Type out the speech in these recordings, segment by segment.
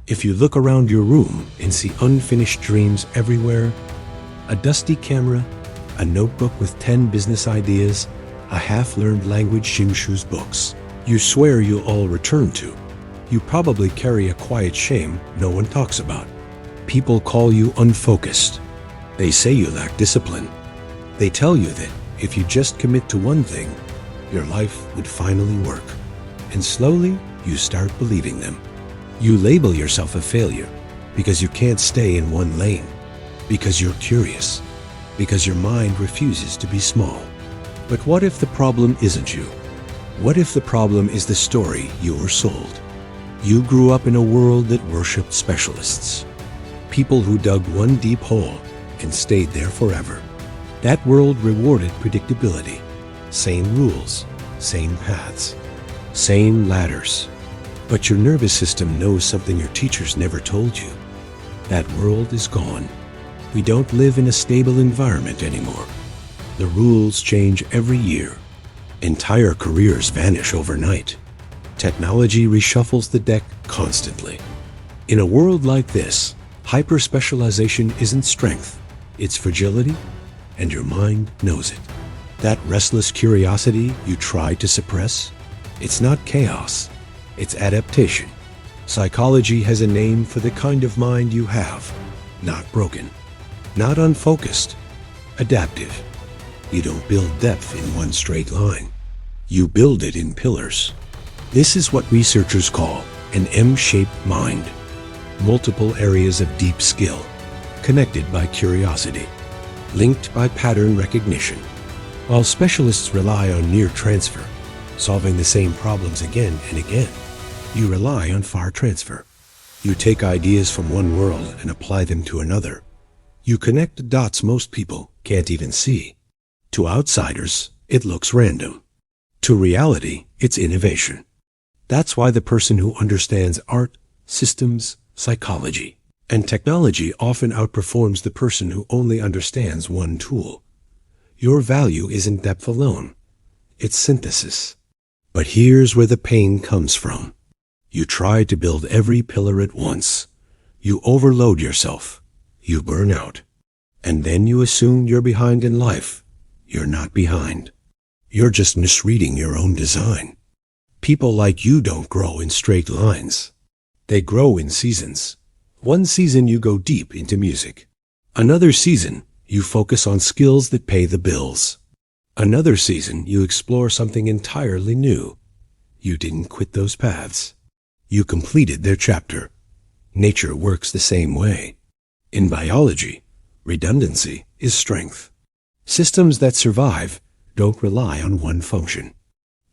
If you look around your room and see unfinished dreams everywhere, a dusty camera, a notebook with 10 business ideas, a half-learned language Shimshu's books, you swear you'll all return to. You probably carry a quiet shame no one talks about. People call you unfocused. They say you lack discipline. They tell you that if you just commit to one thing, your life would finally work. And slowly, you start believing them. You label yourself a failure because you can't stay in one lane, because you're curious, because your mind refuses to be small. But what if the problem isn't you? What if the problem is the story you were sold? You grew up in a world that worshipped specialists. People who dug one deep hole and stayed there forever. That world rewarded predictability. Same rules, same paths, same ladders. But your nervous system knows something your teachers never told you. That world is gone. We don't live in a stable environment anymore. The rules change every year. Entire careers vanish overnight. Technology reshuffles the deck constantly. In a world like this, hyper-specialization isn't strength, it's fragility, and your mind knows it. That restless curiosity you try to suppress, it's not chaos, it's adaptation. Psychology has a name for the kind of mind you have. Not broken, not unfocused, adaptive. You don't build depth in one straight line. You build it in pillars. This is what researchers call an M-shaped mind. Multiple areas of deep skill, connected by curiosity, linked by pattern recognition. While specialists rely on near transfer, solving the same problems again and again, you rely on far transfer. You take ideas from one world and apply them to another. You connect the dots most people can't even see. To outsiders, it looks random. To reality, it's innovation. That's why the person who understands art, systems, psychology, and technology often outperforms the person who only understands one tool. Your value isn't depth alone, it's synthesis. But here's where the pain comes from. You try to build every pillar at once. You overload yourself. You burn out. And then you assume you're behind in life. You're not behind. You're just misreading your own design. People like you don't grow in straight lines. They grow in seasons. One season you go deep into music. Another season you focus on skills that pay the bills. Another season you explore something entirely new. You didn't quit those paths. You completed their chapter. Nature works the same way. In biology, redundancy is strength. Systems that survive don't rely on one function.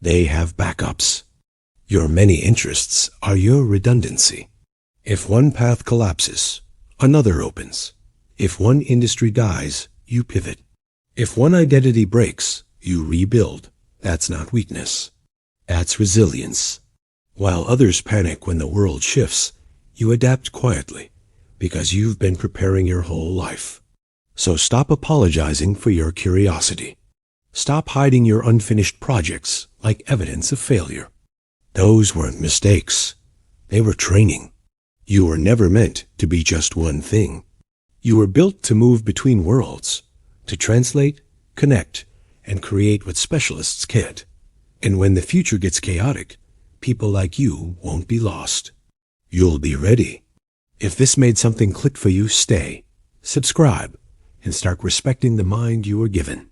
They have backups. Your many interests are your redundancy. If one path collapses, another opens. If one industry dies, you pivot. If one identity breaks, you rebuild. That's not weakness. That's resilience. While others panic when the world shifts, you adapt quietly because you've been preparing your whole life. So stop apologizing for your curiosity. Stop hiding your unfinished projects like evidence of failure. Those weren't mistakes. They were training. You were never meant to be just one thing. You were built to move between worlds, to translate, connect, and create what specialists can't. And when the future gets chaotic, people like you won't be lost. You'll be ready. If this made something click for you, stay, subscribe, and start respecting the mind you were given.